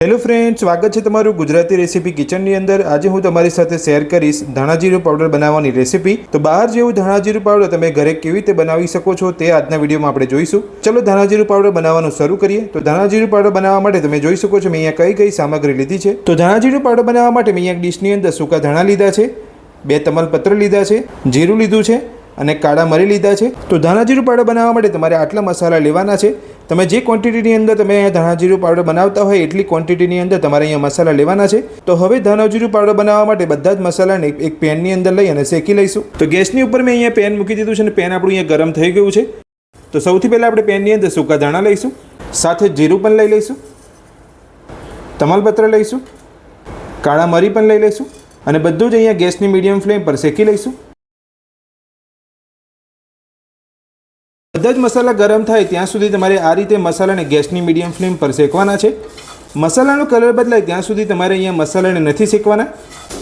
Hello friends, સ્વાગત છે તમારું ગુજરાતી રેસીપી કિચનની અંદર। આજે હું તમારી સાથે શેર કરીશ ધાણા જીરું પાવડર બનાવવાની રેસીપી। તો બહાર જેવું ધાણા જીરું પાવડર તમે ઘરે કેવી રીતે બનાવી શકો છો તે આજના વિડીયોમાં આપણે જોઈશું। ચલો ધાણા જીરું પાવડર બનાવવાનું શરૂ કરીએ। તો ધાણા જીરું પાવડર બનાવવા માટે તમે જોઈ શકો છો મેં અહીંયા કઈ કઈ સામગ્રી લીધી છે। તો ધાણા જીરું પાવડર બનાવવા માટે મેં અહીંયા ડીશની અંદર સૂકા ધાણા લીધા છે, 2 તમાલપત્ર લીધા છે, જીરું લીધું છે અને કાળા મરી લીધા છે। તો ધાણા જીરું પાવડર બનાવવા માટે તમારે આટલા મસાલા લેવાના છે। તમે જે ક્વોન્ટિટીની અંદર તમે ધાણા જીરું પાવડર બનાવતા હોય એટલી ક્વોન્ટિટીની અંદર તમારે અહીંયા મસાલા લેવાના છે। તો હવે ધાણા જીરું પાવડર બનાવવા માટે બધા જ મસાલાને એક પેનની અંદર લઈ અને શેકી લઈશું। તો ગેસની ઉપર મેં અહીંયા પેન મૂકી દીધું છે અને પેન આપણું અહીંયા ગરમ થઈ ગયું છે। તો સૌથી પહેલાં આપણે પેનની અંદર સૂકા ધાણા લઈશું, સાથે જીરું પણ લઈ લઈશું, તમાલપત્ર લઈશું, કાળા મરી પણ લઈ લઈશું અને બધું જ અહીંયા ગેસની મીડિયમ ફ્લેમ પર શેકી લઈશું। બધા જ મસાલા ગરમ થાય ત્યાં સુધી તમારે આ રીતે મસાલાને ગેસની મીડિયમ ફ્લેમ પર શેકવાના છે। મસાલાનો કલર બદલાય ત્યાં સુધી તમારે અહીંયા મસાલાને નથી શેકવાના।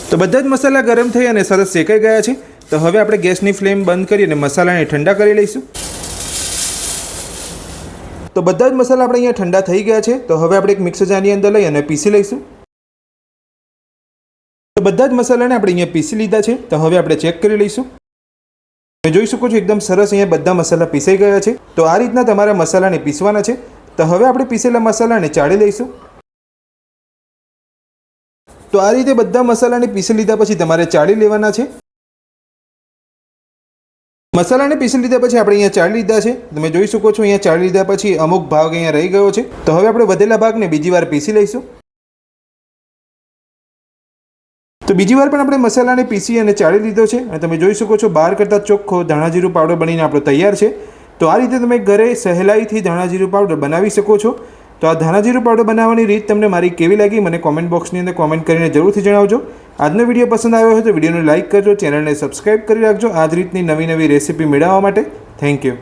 તો બધા જ મસાલા ગરમ થઈ અને સરસ શેકાઈ ગયા છે। તો હવે આપણે ગેસની ફ્લેમ બંધ કરી અને મસાલાને ઠંડા કરી લઈશું। તો બધા જ મસાલા આપણે અહીંયા ઠંડા થઈ ગયા છે। તો હવે આપણે એક મિક્સર જારની અંદર લઈ અને પીસી લઈશું। તો બધા જ મસાલાને આપણે અહીંયા પીસી લીધા છે। તો હવે આપણે ચેક કરી લઈશું। તમે જોઈ શકો છો એકદમ સરસ અહીંયા બધા મસાલા પીસાઈ ગયા છે। તો આ રીતના તમારા મસાલાને પીસવાના છે। તો હવે આપણે પીસેલા મસાલાને ચાળી લઈશું। તો આ રીતે બધા મસાલાને પીસી લીધા પછી તમારે ચાળી લેવાના છે। મસાલાને પીસી લીધા પછી આપણે અહીંયા ચાળી લીધા છે। તમે જોઈ શકો છો અહીંયા ચાળી લીધા પછી અમુક ભાગ અહીંયા રહી ગયો છે। તો હવે આપણે વધેલા ભાગને બીજી વાર પીસી લઈશું। તો બીજી વાર પણ આપણે મસાલાને પીસી અને ચાળી લીધો છે અને તમે જોઈ શકો છો બહાર કરતાં ચોખ્ખો ધાણા જીરું પાવડર બનીને આપણો તૈયાર છે। તો આ રીતે તમે ઘરે સહેલાઈથી ધાણા જીરું પાવડર બનાવી શકો છો। તો આ ધાણા જીરું પાવડર બનાવવાની રીત તમને મારી કેવી લાગી મને કોમેન્ટ બોક્સની અંદર કોમેન્ટ કરીને જરૂરથી જણાવજો। આજનો વિડીયો પસંદ આવ્યો હોય તો વિડીયોને લાઇક કરજો, ચેનલને સબસ્ક્રાઇબ કરી રાખજો આ જ રીતની નવી રેસીપી મેળવવા માટે। Thank you.